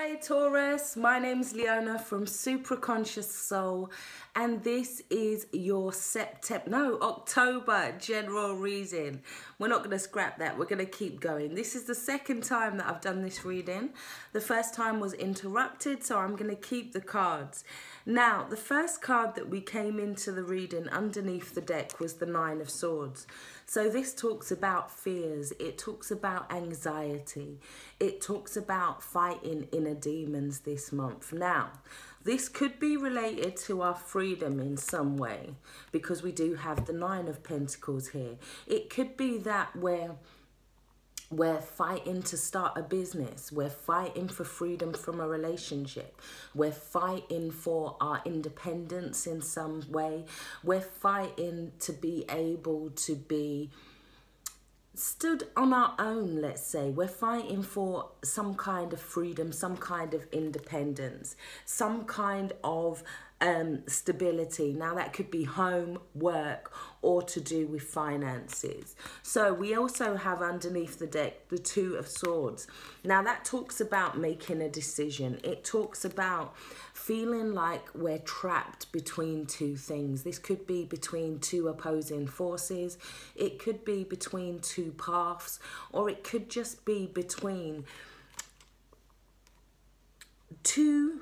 Hi Taurus, my name's Leona from Supra Conscioussoul, and this is your October general reading. We're not going to scrap that, we're going to keep going. This is the second time that I've done this reading. The first time was interrupted, so I'm going to keep the cards. Now, the first card that we came into the reading underneath the deck was the Nine of Swords. So this talks about fears, it talks about anxiety, it talks about fighting inner demons this month. Now, this could be related to our freedom in some way because we do have the Nine of Pentacles here. It could be that we're fighting to start a business. We're fighting for freedom from a relationship. We're fighting for our independence in some way. We're fighting to be able to be stood on our own, let's say. We're fighting for some kind of freedom, some kind of independence, some kind of stability. Now that could be home, work, or to do with finances. So we also have underneath the deck the Two of Swords. Now that talks about making a decision. It talks about feeling like we're trapped between two things. This could be between two opposing forces. It could be between two paths, or it could just be between two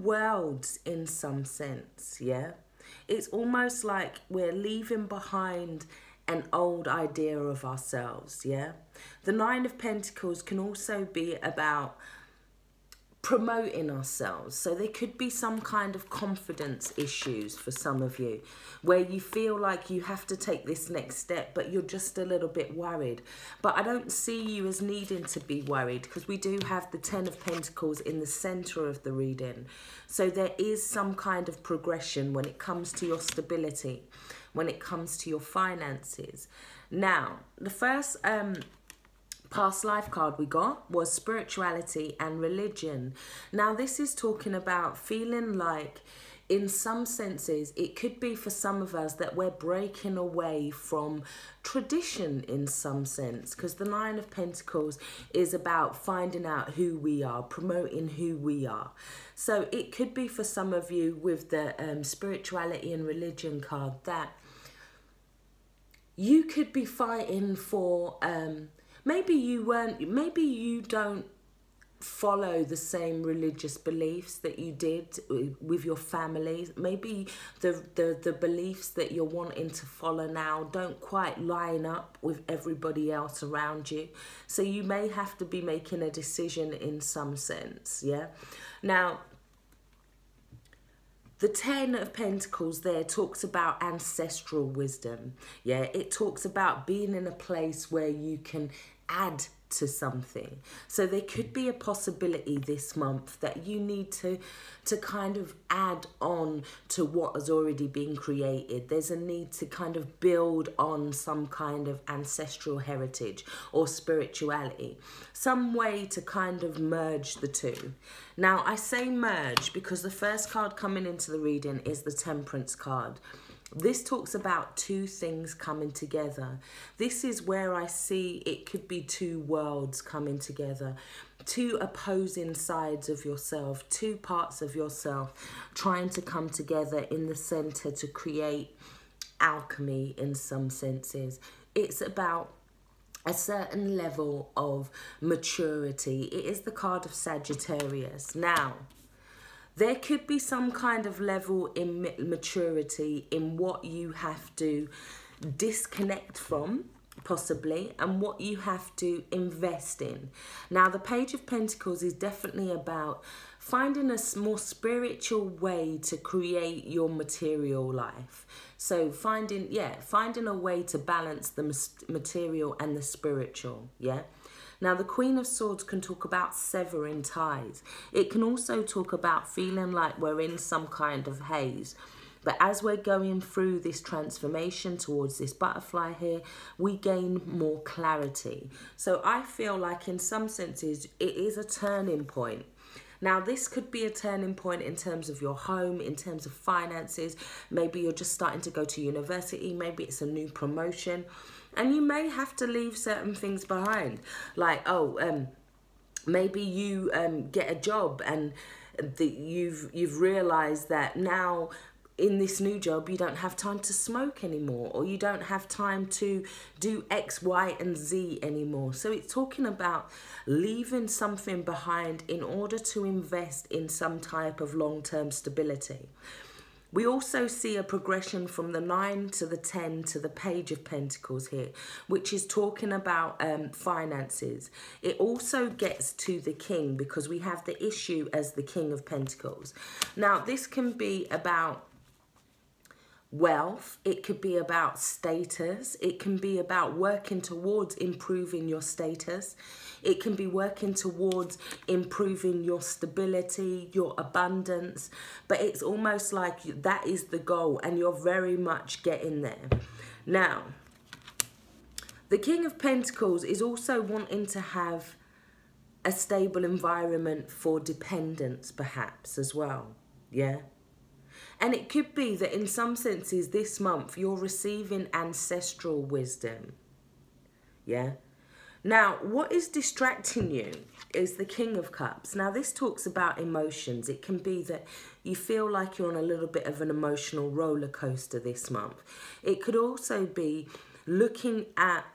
worlds in some sense, yeah? It's almost like we're leaving behind an old idea of ourselves, yeah? The Nine of Pentacles can also be about promoting ourselves. So there could be some kind of confidence issues for some of you where you feel like you have to take this next step, but you're just a little bit worried. But I don't see you as needing to be worried because we do have the Ten of Pentacles in the center of the reading. So there is some kind of progression when it comes to your stability, when it comes to your finances. Now, the first past life card we got was spirituality and religion. Now this is talking about feeling like in some senses it could be for some of us that we're breaking away from tradition in some sense, because the Nine of Pentacles is about finding out who we are, promoting who we are. So it could be for some of you with the spirituality and religion card that you could be fighting for maybe you don't follow the same religious beliefs that you did with your family. Maybe the beliefs that you're wanting to follow now don't quite line up with everybody else around you. So you may have to be making a decision in some sense, yeah? Now, the Ten of Pentacles there talks about ancestral wisdom. Yeah, it talks about being in a place where you can add to something. So there could be a possibility this month that you need to kind of add on to what has already been created. There's a need to kind of build on some kind of ancestral heritage or spirituality, some way to kind of merge the two. Now I say merge because the first card coming into the reading is the Temperance card. This talks about two things coming together. This is where I see it could be two worlds coming together, two opposing sides of yourself, two parts of yourself trying to come together in the center to create alchemy in some senses. It's about a certain level of maturity. It is the card of Sagittarius. Now, there could be some kind of level in maturity in what you have to disconnect from, possibly, and what you have to invest in. Now, the Page of Pentacles is definitely about finding a more spiritual way to create your material life. So finding a way to balance the material and the spiritual, yeah? Now, the Queen of Swords can talk about severing ties. It can also talk about feeling like we're in some kind of haze. But as we're going through this transformation towards this butterfly here, we gain more clarity. So I feel like in some senses, it is a turning point. Now, this could be a turning point in terms of your home, in terms of finances. Maybe you're just starting to go to university. Maybe it's a new promotion. And you may have to leave certain things behind. Like, maybe you get a job and you've realized that now in this new job you don't have time to smoke anymore, or you don't have time to do X, Y, and Z anymore. So it's talking about leaving something behind in order to invest in some type of long-term stability. We also see a progression from the 9 to the 10 to the Page of Pentacles here, which is talking about finances. It also gets to the King because we have the issue as the King of Pentacles. Now, this can be about wealth, it could be about status, it can be about working towards improving your status, it can be working towards improving your stability, your abundance, but it's almost like that is the goal and you're very much getting there. Now, the King of Pentacles is also wanting to have a stable environment for dependence perhaps as well, yeah? And it could be that in some senses this month you're receiving ancestral wisdom. Yeah. Now, what is distracting you is the King of Cups. Now, this talks about emotions. It can be that you feel like you're on a little bit of an emotional roller coaster this month. It could also be looking at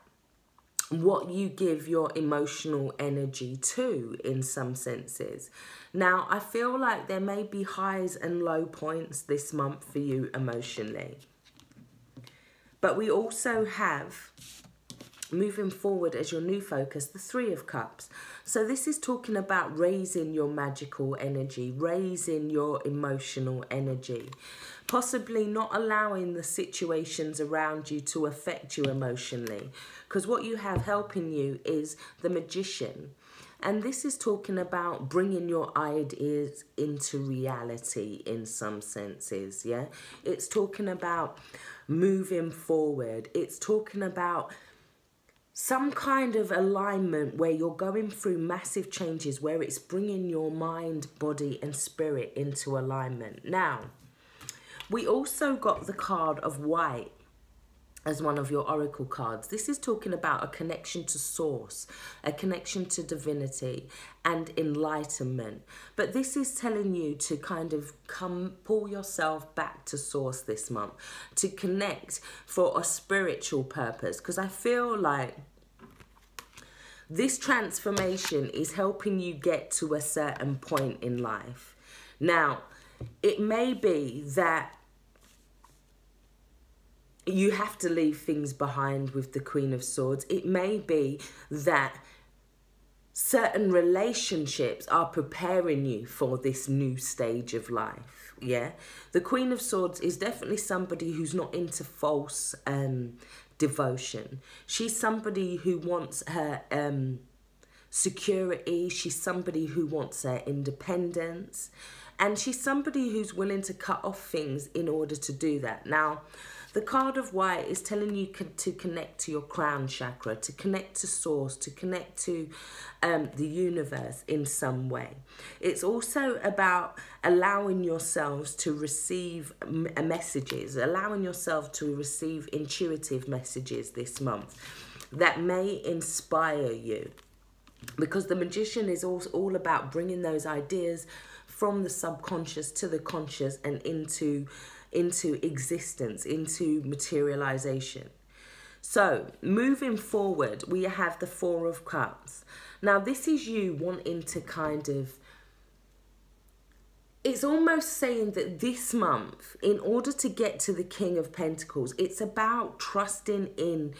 what you give your emotional energy to in some senses. Now, I feel like there may be highs and low points this month for you emotionally. But we also have, moving forward as your new focus, the Three of Cups. So this is talking about raising your magical energy, raising your emotional energy. Possibly not allowing the situations around you to affect you emotionally. Because what you have helping you is the Magician. And this is talking about bringing your ideas into reality in some senses, yeah? It's talking about moving forward. It's talking about some kind of alignment where you're going through massive changes, where it's bringing your mind, body, and spirit into alignment. Now, we also got the card of White as one of your oracle cards. This is talking about a connection to source, a connection to divinity and enlightenment. But this is telling you to kind of pull yourself back to source this month, to connect for a spiritual purpose. Because I feel like this transformation is helping you get to a certain point in life. Now, it may be that you have to leave things behind with the Queen of Swords. It may be that certain relationships are preparing you for this new stage of life, yeah? The Queen of Swords is definitely somebody who's not into false devotion. She's somebody who wants her security. She's somebody who wants her independence. And she's somebody who's willing to cut off things in order to do that. Now, the card of White is telling you to connect to your crown chakra, to connect to source, to connect to the universe in some way. It's also about allowing yourselves to receive messages, allowing yourself to receive intuitive messages this month that may inspire you. Because the Magician is all about bringing those ideas from the subconscious to the conscious and into existence, into materialization. So moving forward, we have the Four of Cups. Now this is you wanting to kind of, it's almost saying that this month, in order to get to the King of Pentacles, it's about trusting in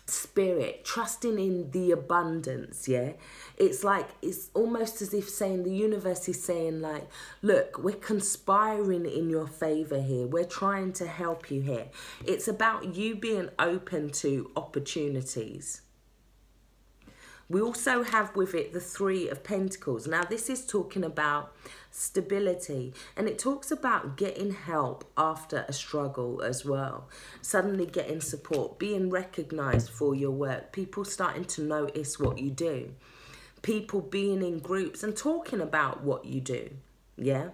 spirit, trusting in the abundance, yeah? It's like, it's almost as if saying, the universe is saying like, look, we're conspiring in your favor here. We're trying to help you here. It's about you being open to opportunities. We also have with it the Three of Pentacles. Now this is talking about stability, and it talks about getting help after a struggle as well. Suddenly getting support, being recognized for your work, people starting to notice what you do, people being in groups and talking about what you do, yeah,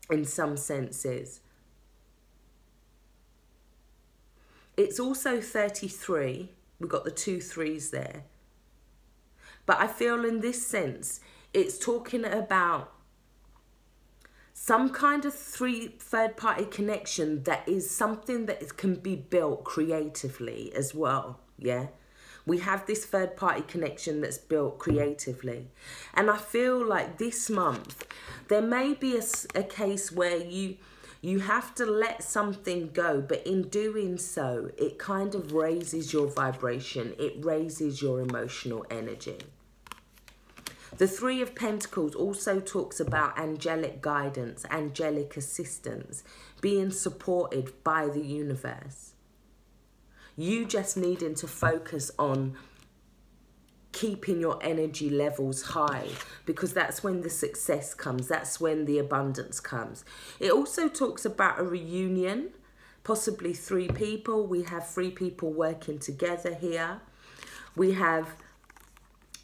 in some senses. It's also 33. We've got the 2 3s there. But I feel in this sense, it's talking about some kind of third-party connection that is something that can be built creatively as well, yeah? We have this third-party connection that's built creatively. And I feel like this month, there may be a case where you have to let something go, but in doing so, it kind of raises your vibration. It raises your emotional energy. The Three of Pentacles also talks about angelic guidance, angelic assistance, being supported by the universe. You just needing to focus on keeping your energy levels high, because that's when the success comes. That's when the abundance comes. It also talks about a reunion, possibly 3 people. We have 3 people working together here. We have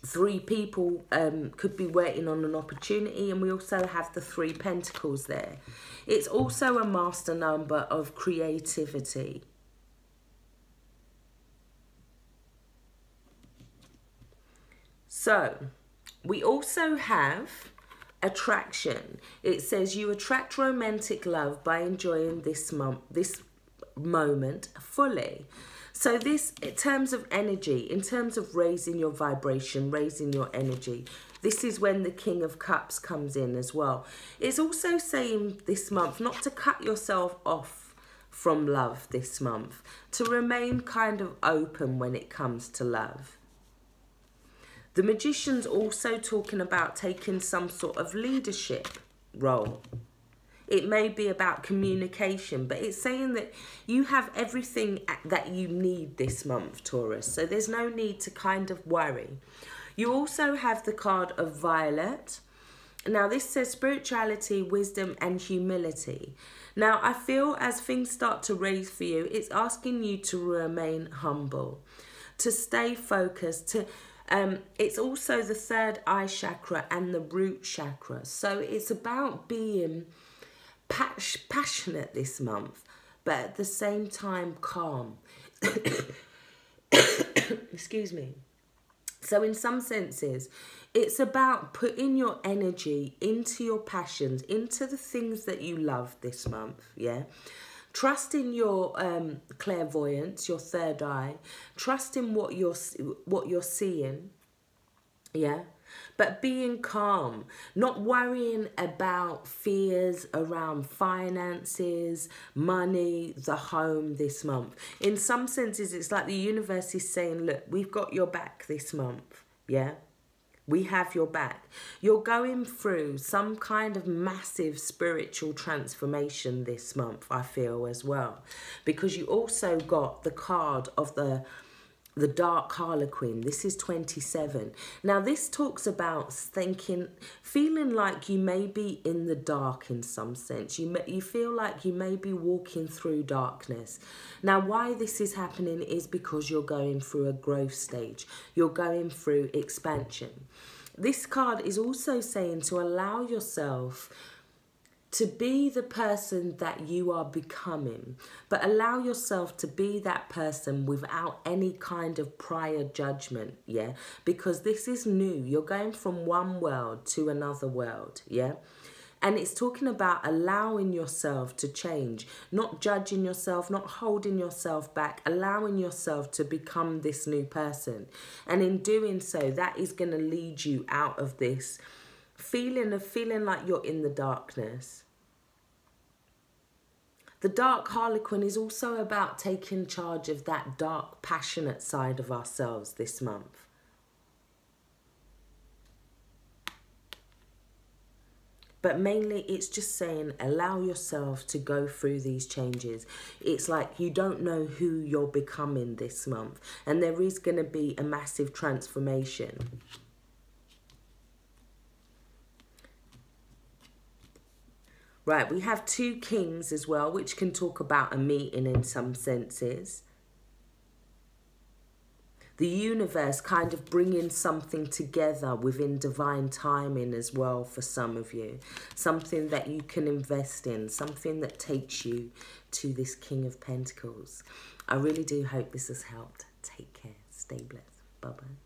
3 people could be waiting on an opportunity, and we also have the 3 Pentacles there. It's also a master number of creativity. So we also have attraction. It says you attract romantic love by enjoying this moment fully. So this, in terms of energy, in terms of raising your vibration, raising your energy, this is when the King of Cups comes in as well. It's also saying this month not to cut yourself off from love this month, to remain kind of open when it comes to love. The Magician's also talking about taking some sort of leadership role. It may be about communication, but it's saying that you have everything that you need this month, Taurus. So there's no need to kind of worry. You also have the card of Violet. Now this says spirituality, wisdom and humility. Now I feel as things start to raise for you, it's asking you to remain humble, to stay focused, to... it's also the 3rd eye chakra and the root chakra. So it's about being passionate this month, but at the same time calm. Excuse me. So in some senses, it's about putting your energy into your passions, into the things that you love this month, yeah? Trust in your clairvoyance, your 3rd eye. Trust in what you're seeing, yeah? But being calm, not worrying about fears around finances, money, the home this month. In some senses, it's like the universe is saying, look, we've got your back this month, yeah? We have your back. You're going through some kind of massive spiritual transformation this month, I feel, as well. Because you also got the card of the Dark Harlequin. This is 27. Now, this talks about feeling like you may be in the dark in some sense. You feel like you may be walking through darkness. Now, why this is happening is because you're going through a growth stage. You're going through expansion. This card is also saying to allow yourself to be the person that you are becoming, but allow yourself to be that person without any kind of prior judgment, yeah? Because this is new. You're going from one world to another world, yeah? And it's talking about allowing yourself to change, not judging yourself, not holding yourself back, allowing yourself to become this new person. And in doing so, that is going to lead you out of this feeling like you're in the darkness. The Dark Harlequin is also about taking charge of that dark, passionate side of ourselves this month. But mainly it's just saying allow yourself to go through these changes. It's like you don't know who you're becoming this month. And there is going to be a massive transformation. Right, we have 2 kings as well, which can talk about a meeting in some senses. The universe kind of bringing something together within divine timing as well for some of you. Something that you can invest in, something that takes you to this King of Pentacles. I really do hope this has helped. Take care. Stay blessed. Bye-bye.